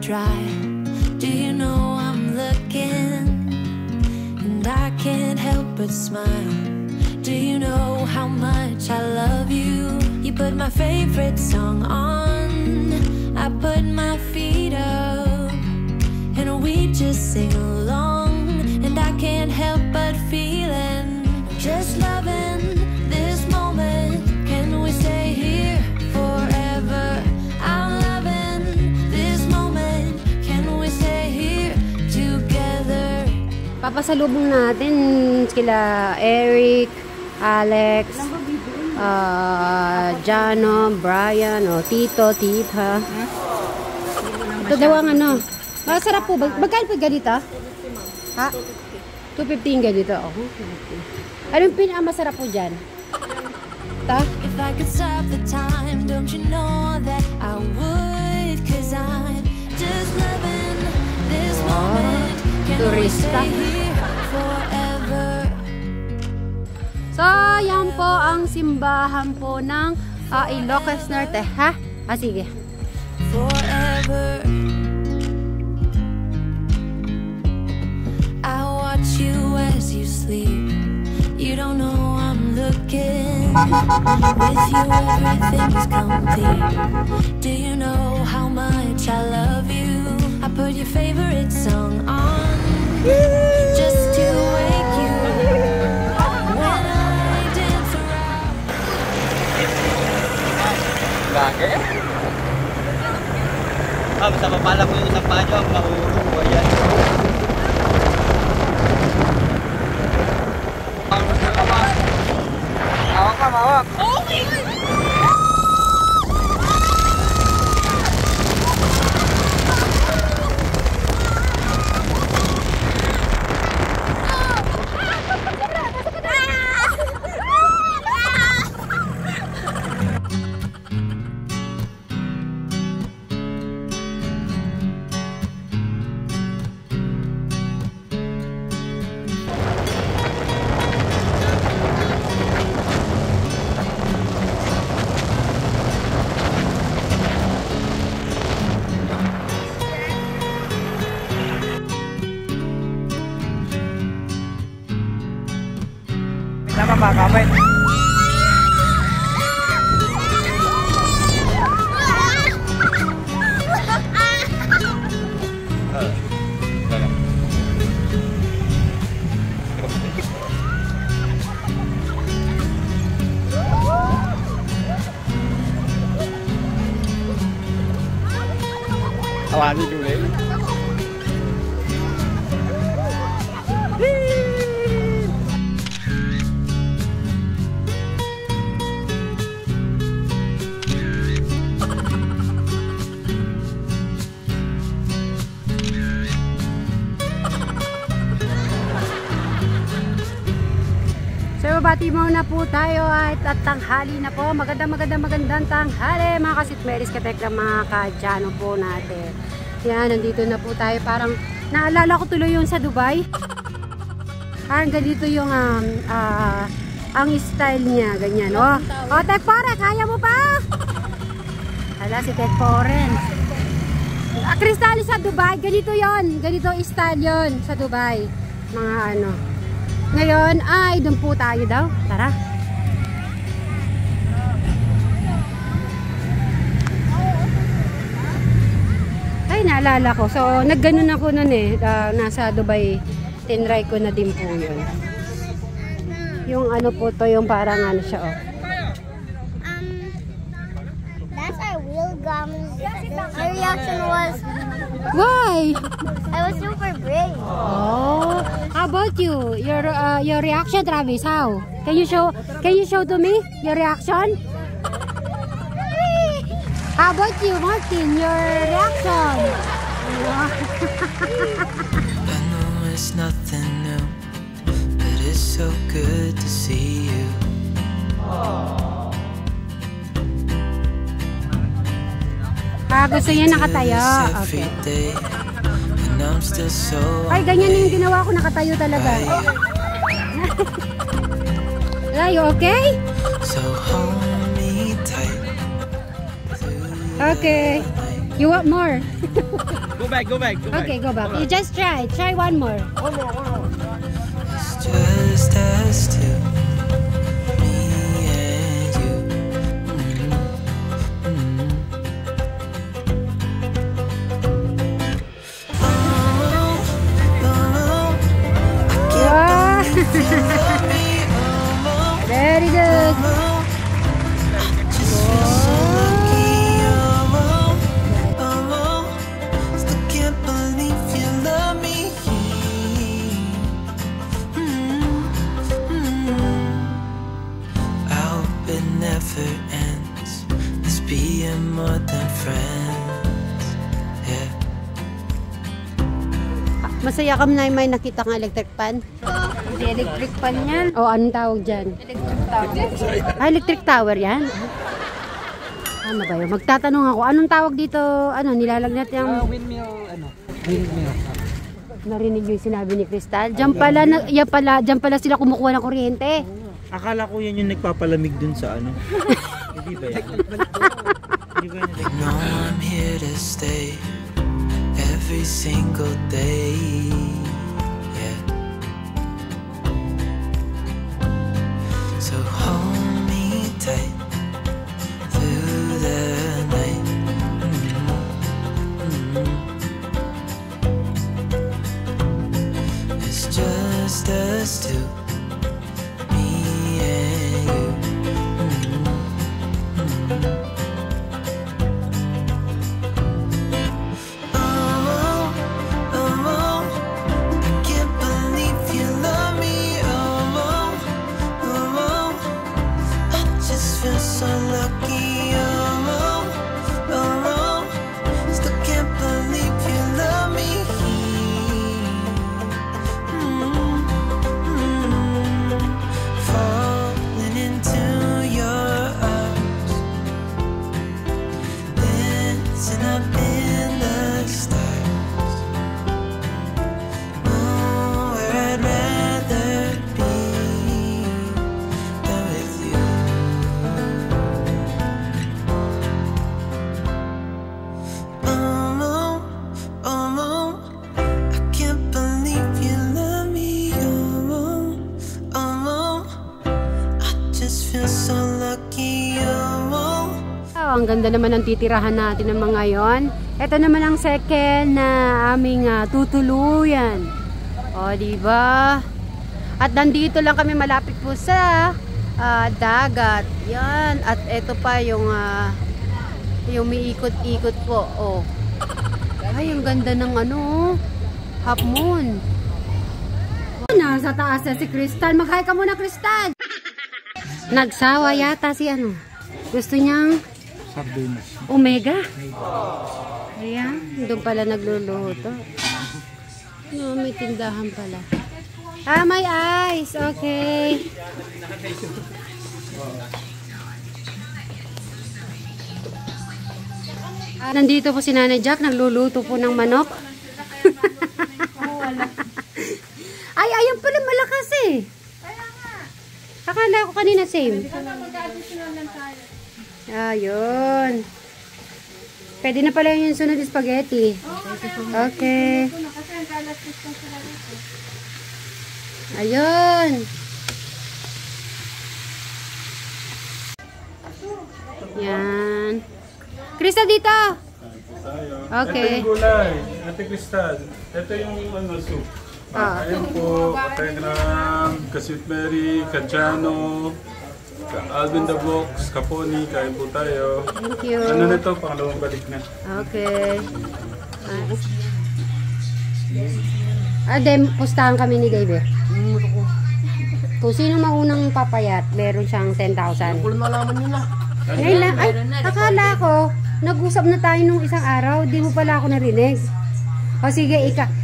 dry. Do you know I'm looking, and I can't help but smile. Do you know how much I love you? You put my favorite song on, I put my feet up, and we just sing along. And I can't help but feeling, just loving this moment. Can we stay here forever? I'm loving this moment. Can we stay here together? Papasalubong natin sila Eric, Alex, Jano, Brian, Tito, Tita. Ito daw ang ano. Masarap po. Magkano po ganito? Ha? 250 ganito. Anong pinakamasarap po dyan? Ta? If I could stop the time, don't you know that I would? 'Cause I'm just loving this moment. Can we stay here forever? So, yan po ang simbahan po ng Ilocos Norte, ha? Sige. Forever. I watch you as you sleep. You don't know I'm looking. With you everything's complete. Do you know how much I love you? I put your favorite song on just to wake you when I dance around. Bakit? Basta mapala ko yung isang panyo, ang mahulog ko yan. Mawak ka, mawak! Okay! Tama ba, kapit? Awali dulu ya. So, bati muna po tayo at tanghali na po. Magandang tanghali mga kasitmeris, katekla, mga kadyano po natin. Yan, nandito na po tayo. Parang naalala ko tuloy yung sa Dubai. Parang ganito yung ang style niya, ganyan. O, Tek Pore, kaya mo pa? Hala, si Tek Pore. Kristal sa Dubai, ganito yon, ganito style yon sa Dubai. Mga ano. Ngayon ay doon po tayo daw. Tara. Ay, naalala ko. So, nagganon ako nun eh. Nasa Dubai, tinry ko na din po yun. Yung ano po to, yung parang ano siya, That's our real gum. My reaction was, why? I was super brave. Oh, how about you? Your reaction, Travis? How? Can you show to me your reaction? How about you, Martin? Your reaction? I know it's nothing new, but it's so good to see you. Gusto niya nakatayo. Okay. Ay, ganyan yung ginawa ko, nakatayo talaga. Are you okay? Okay. You want more? Go back. Okay, go back. You just try. Try one more. It's just us two, me and you. Wow. Very good. Still can't believe you love me. I hope it never ends. Let's be more than friends. Yeah. Masaya kami na may nakita kang electric pan. Hindi electric pan yan. O, anong tawag dyan? Electric tower. Ah, electric tower yan? Ano ba yun? Magtatanong ako, anong tawag dito? Ano, nilalagnat yung... Windmill, windmill. Narinig yung sinabi ni Crystal. Diyan pala sila kumukuha ng kuryente. Akala ko yan yung nagpapalamig dun sa ano. Hindi ba yan? Hindi ba yan? No, I'm here to stay every single day. Yeah. So hold me tight through the night. It's just us two, me and you. Oh, oh, I can't believe you love me. Oh, oh, I just feel so lucky. Oh, oh, still can't believe you love me. Falling into your arms, dancing up in the stars. Oh, where I'd rather be than with you. Oh, oh, I can't believe you love me. Oh, oh, I just feel so lucky. Oh. Oh, ang ganda naman ng titirahan natin ng mga yon. Ito naman ang second na aming tutuluyan. O, diba? At nandito lang kami malapit po sa dagat. Yan. At ito pa yung umiikot-ikot po. Oh. Ay, ang ganda ng ano, half moon. Nasa taas na si Crystal. Mag-hi ka muna, Crystal. Nagsawa yata si ano. Gusto niyang Omega. Ayan, doon pala nagluluto. No, may tindahan pala. Ah, may ice. Okay. Nandito po si Nanay Jack, nagluluto po ng manok. Ay, ayun pala malakas eh. Akala ko kanina same. Ayun. Pwede na pala yung sunod spaghetti. Okay. Ayun. Yan. Krista dito. Okay. Ito yung gulay, Ate Crystal. Ito yung soup. Ayan po, Telegram, Kasweet Mary, Kajano, Alvin the Box, Kaponi, kain po tayo. Thank you. Ano na ito? Pangalawang balik na. Okay. Then, pustahan kami ni Dave. Kung sino maunang papayat, meron siyang 10,000. Kung malaman nyo na. Ngayon lang, ay, akala ko, nag-usap na tayo nung isang araw, di mo pala ako narinig. O sige,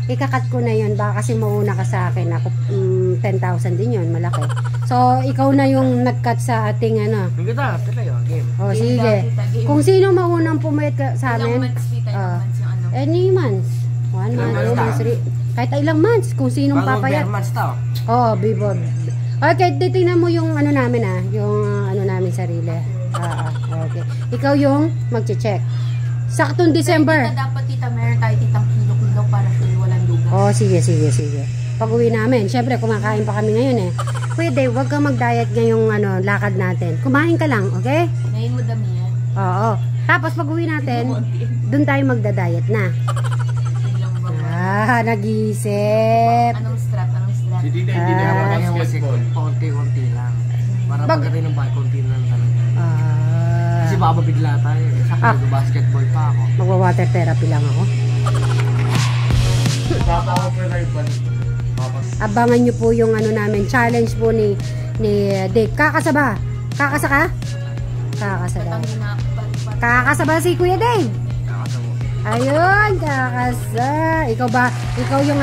ikakat ko na yun, baka kasi mauna ka sa akin. Ako, 10,000 din yun, malaki. So, ikaw na yung nag-cut sa ating ano. Hindi ka game. O sige, kung sino maunang pumayat ka sa amin, any months. 1 month, 2 months, 3. Kahit ilang months, kung sinong papayat. Oo, before. Okay, titingnan mo yung ano namin yung ano namin sarili. Okay. Ikaw yung magche-check. Saktong December. Dapat tita, meron tayo titang sige. Pag-uwi namin, syempre kumakain pa kami ngayon eh. Kuya Dave, huwag kang mag-diet ngayong lakad natin. Kumain ka lang, okay? Ngayon mo dami yan. Oo. Tapos pag-uwi natin, dun tayo magda-diet na. Nag-iisip. Anong strap? Si Dida hindi na basketball. Konti-konti lang. Para pagdating ng bahay, konti na lang talaga. Kasi baka mabigla tayo. Saka basketball pa ako. Magwa-water therapy lang ako. Papa ako pa na iban. Abangan nyo po yung namin, challenge po ni Dave. Kakasaba? Kakasa ka? Kakasa daw. Kakasaba si Kuya Dave? Kakasa mo. Ayun, kakasa. Ikaw ba? Ikaw yung